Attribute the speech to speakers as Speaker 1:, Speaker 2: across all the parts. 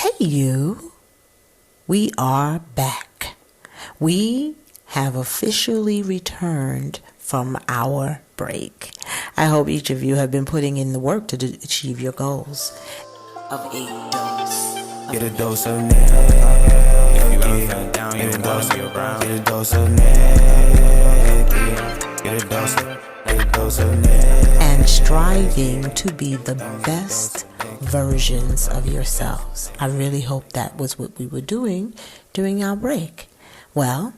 Speaker 1: Hey you, we are back. We have officially returned from our break. I hope each of you have been putting in the work to achieve your goals. Of a dose.
Speaker 2: Get a dose of Nick. If you ever felt down, you wanna be around. Get a dose of Nick. Get a dose of Nick.
Speaker 1: And striving to be the best versions of yourselves. I really hope that was what we were doing during our break. Well,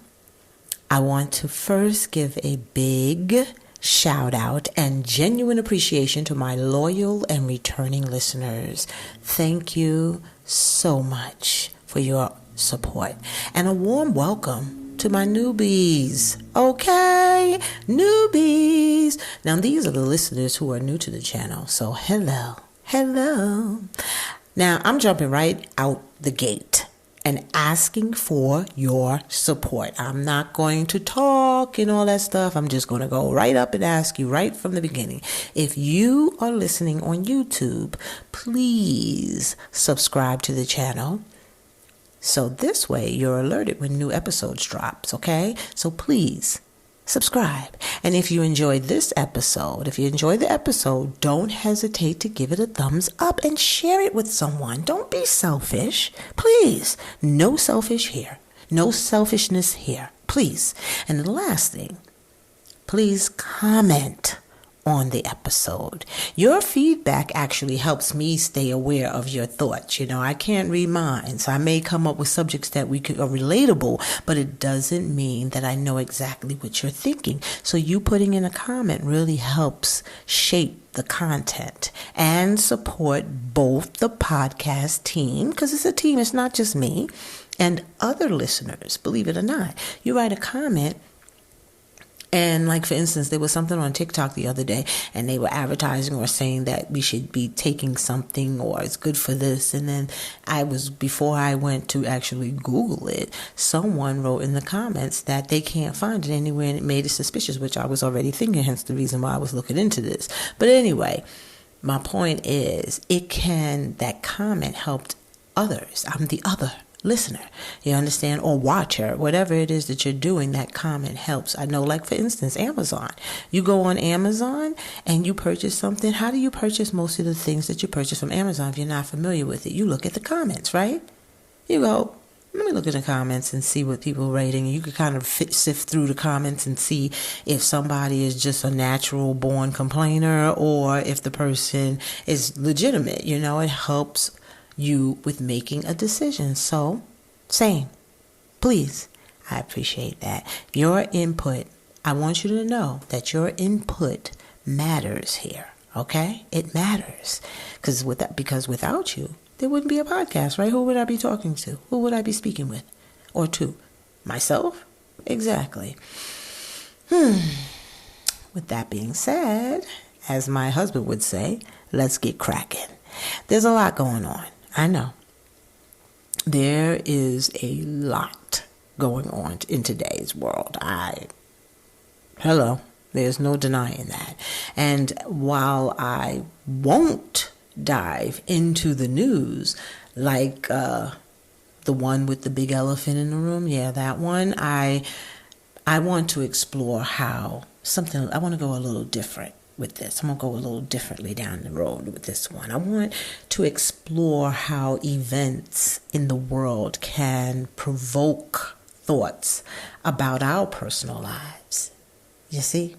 Speaker 1: I want to first give a big shout out and genuine appreciation to my loyal and returning listeners. Thank you so much for your support. And a warm welcome to my newbies. Okay, newbies. Now, these are the listeners who are new to the channel. So, hello. Now, I'm jumping right out the gate and asking for your support. I'm not going to talk and all that stuff. I'm just going to go right up and ask you right from the beginning. If you are listening on YouTube, please subscribe to the channel. So this way you're alerted when new episodes drops, okay? So please subscribe. And if you enjoyed this episode, if you enjoyed the episode, don't hesitate to give it a thumbs up and share it with someone. Don't be selfish. Please. No selfish here. No selfishness here. Please. And the last thing, please comment on the episode. Your feedback actually helps me stay aware of your thoughts. I can't read mine, so I may come up with subjects that are relatable, but it doesn't mean that I know exactly what you're thinking. So you putting in a comment really helps shape the content and support both the podcast team, because it's a team, it's not just me, and other listeners, believe it or not. You write a comment, and like, for instance, there was something on TikTok the other day and they were advertising or saying that we should be taking something or it's good for this. And then before I went to actually Google it, someone wrote in the comments that they can't find it anywhere, and it made it suspicious, which I was already thinking, hence the reason why I was looking into this. But anyway, my point is, that comment helped others. I'm the other listener, you understand, or watcher, whatever it is that you're doing, that comment helps. I know, like, for instance, Amazon. You go on Amazon and you purchase something. How do you purchase most of the things that you purchase from Amazon if you're not familiar with it? You look at the comments, right? You go, let me look at the comments and see what people are rating. You can kind of sift through the comments and see if somebody is just a natural born complainer or if the person is legitimate. It helps you with making a decision. So, same. Please. I appreciate that. Your input, I want you to know that your input matters here. Okay? It matters. Because without you, there wouldn't be a podcast, right? Who would I be talking to? Who would I be speaking with? Or to? Myself? Exactly. With that being said, as my husband would say, let's get cracking. There's a lot going on. I know. There is a lot going on in today's world. There's no denying that. And while I won't dive into the news like the one with the big elephant in the room, that one, I want to explore I want to go a little different with this. I'm going to go a little differently down the road with this one. I want to explore how events in the world can provoke thoughts about our personal lives. You see?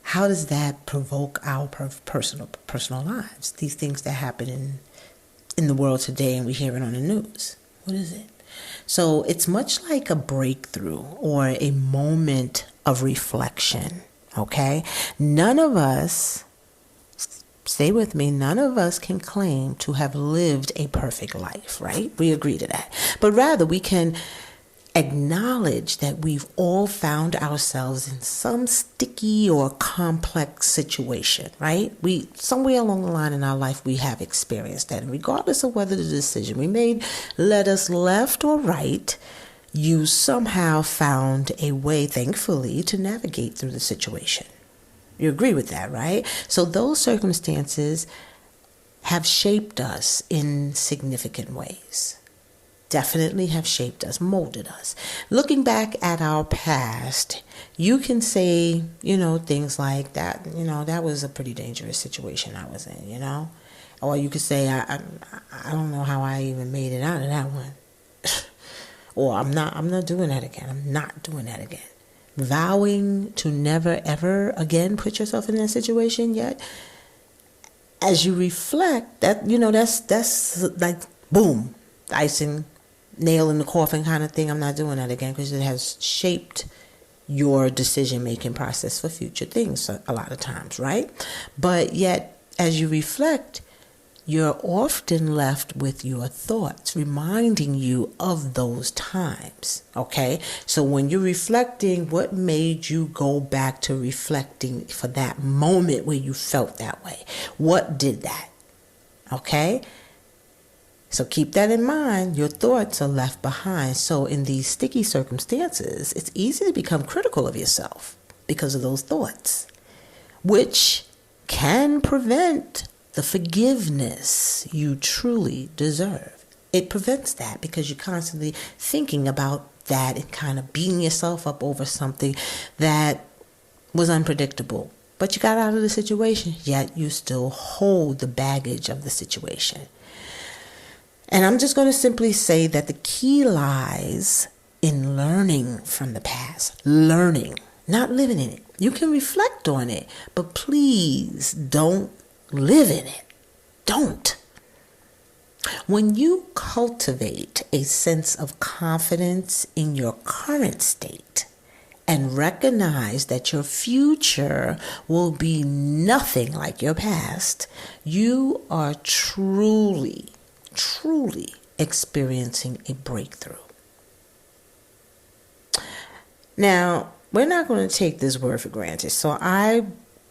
Speaker 1: How does that provoke our personal lives? These things that happen in the world today and we hear it on the news. What is it? So it's much like a breakthrough or a moment of reflection. Okay? None of us, stay with me, none of us can claim to have lived a perfect life, right? We agree to that. But rather, we can acknowledge that we've all found ourselves in some sticky or complex situation, right? Somewhere along the line in our life, we have experienced that. And regardless of whether the decision we made led us left or right, you somehow found a way, thankfully, to navigate through the situation. You agree with that, right? So those circumstances have shaped us in significant ways. Definitely have shaped us, molded us. Looking back at our past, you can say, things like that, that was a pretty dangerous situation I was in, Or you could say, I don't know how I even made it out of that one. Or I'm not doing that again. I'm not doing that again. Vowing to never ever again put yourself in that situation yet. As you reflect, that that's like boom, icing, nail in the coffin kind of thing. I'm not doing that again because it has shaped your decision-making process for future things a lot of times, right? But yet, as you reflect, you're often left with your thoughts reminding you of those times, okay? So when you're reflecting, what made you go back to reflecting for that moment where you felt that way? What did that? Okay? So keep that in mind. Your thoughts are left behind. So in these sticky circumstances, it's easy to become critical of yourself because of those thoughts, which can prevent the forgiveness you truly deserve. It prevents that because you're constantly thinking about that and kind of beating yourself up over something that was unpredictable. But you got out of the situation, yet you still hold the baggage of the situation. And I'm just going to simply say that the key lies in learning from the past. Learning, not living in it. You can reflect on it, but please don't live in it. Don't. When you cultivate a sense of confidence in your current state and recognize that your future will be nothing like your past, you are truly experiencing a breakthrough. Now, we're not going to take this word for granted. So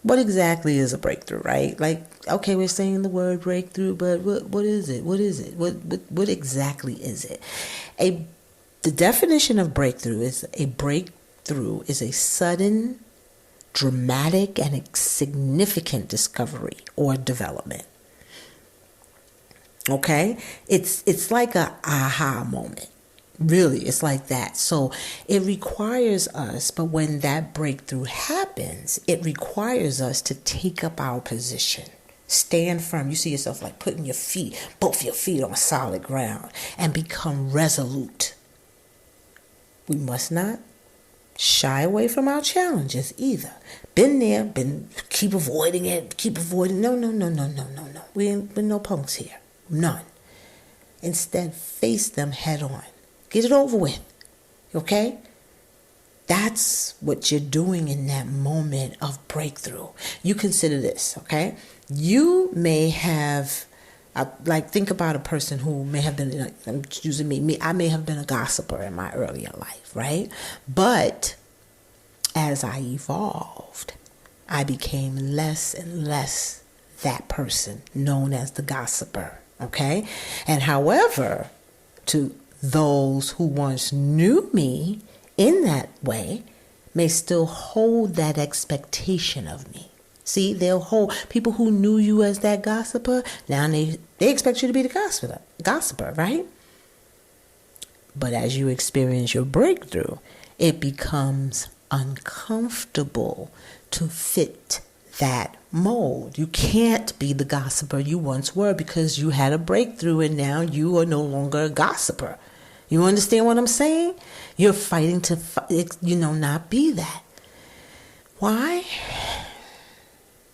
Speaker 1: what exactly is a breakthrough, right? Like, okay, we're saying the word breakthrough, but what is it? What is it? What exactly is it? The definition of breakthrough is a sudden, dramatic, and significant discovery or development. Okay? It's like a aha moment. Really, it's like that. So it requires us, but when that breakthrough happens, it requires us to take up our position. Stand firm. You see yourself like putting both your feet on solid ground and become resolute. We must not shy away from our challenges either. Been there, keep avoiding it, No. We ain't been no punks here. None. Instead, face them head on. Get it over with. Okay? That's what you're doing in that moment of breakthrough. You consider this, okay? You may have, think about a person who may have been, I'm using me, I may have been a gossiper in my earlier life, right? But as I evolved, I became less and less that person known as the gossiper, okay? And however, to those who once knew me in that way may still hold that expectation of me. See, they'll hold people who knew you as that gossiper. Now they expect you to be the gossiper, right? But as you experience your breakthrough, it becomes uncomfortable to fit that mold. You can't be the gossiper you once were because you had a breakthrough and now you are no longer a gossiper. You understand what I'm saying? You're fighting to, not be that. Why?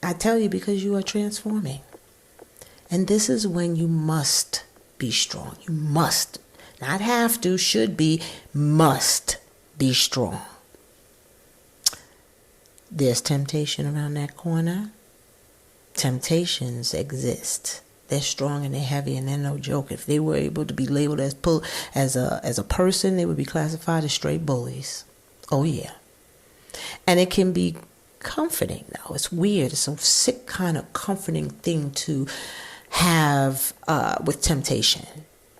Speaker 1: I tell you, because you are transforming. And this is when you must be strong. You must, not have to, should be, must be strong. There's temptation around that corner. Temptations exist. They're strong and they're heavy and they're no joke. If they were able to be labeled as a person, they would be classified as straight bullies. Oh yeah. And it can be comforting though. It's weird. It's a sick kind of comforting thing to have with temptation.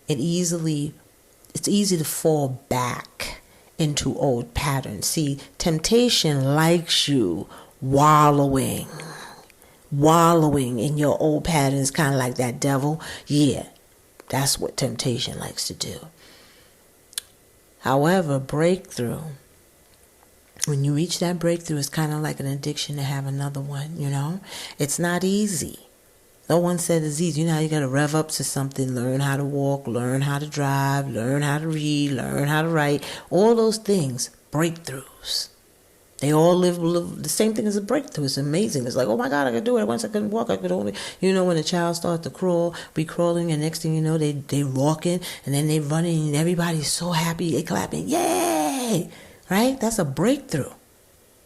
Speaker 1: It's easy to fall back into old patterns. See, temptation likes you wallowing wallowing in your old patterns, kind of like that devil. Yeah, that's what temptation likes to do. However, breakthrough, when you reach that breakthrough, it's kind of like an addiction to have another one, you know? It's not easy. No one said it's easy. You know how you got to rev up to something, learn how to walk, learn how to drive, learn how to read, learn how to write. All those things, breakthroughs. They all live the same thing as a breakthrough. It's amazing. It's like, oh my God, I could do it. Once I couldn't walk, I could only, when a child starts to crawl, be crawling, and next thing you know, they walking, and then they running, and everybody's so happy, they clapping, yay! Right? That's a breakthrough.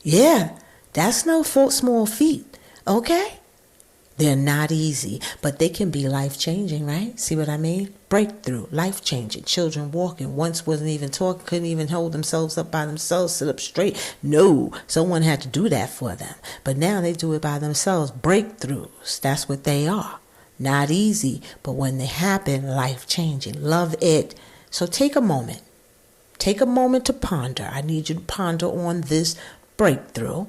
Speaker 1: Yeah, that's no small feat. Okay? They're not easy, but they can be life-changing, right? See what I mean? Breakthrough, life-changing. Children walking, once wasn't even talking, couldn't even hold themselves up by themselves, sit up straight. No, someone had to do that for them. But now they do it by themselves. Breakthroughs, that's what they are. Not easy, but when they happen, life-changing. Love it. So take a moment. Take a moment to ponder. I need you to ponder on this breakthrough.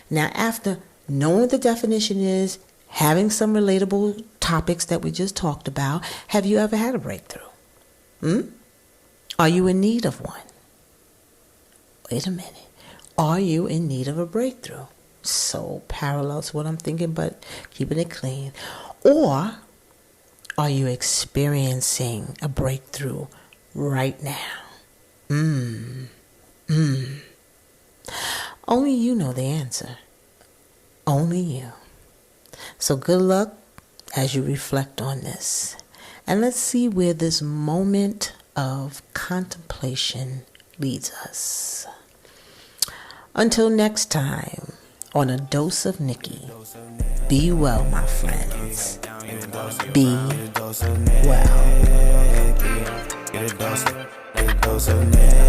Speaker 1: Now, after knowing what the definition is, having some relatable topics that we just talked about, have you ever had a breakthrough? Are you in need of one? Wait a minute. Are you in need of a breakthrough? So parallel to what I'm thinking, but keeping it clean. Or are you experiencing a breakthrough right now? Only you know the answer. Only you. So good luck as you reflect on this. And let's see where this moment of contemplation leads us. Until next time, on A Dose of Nikki, be well, my friends. Be well.
Speaker 2: Get a dose of Nikki. Get a dose of Nikki.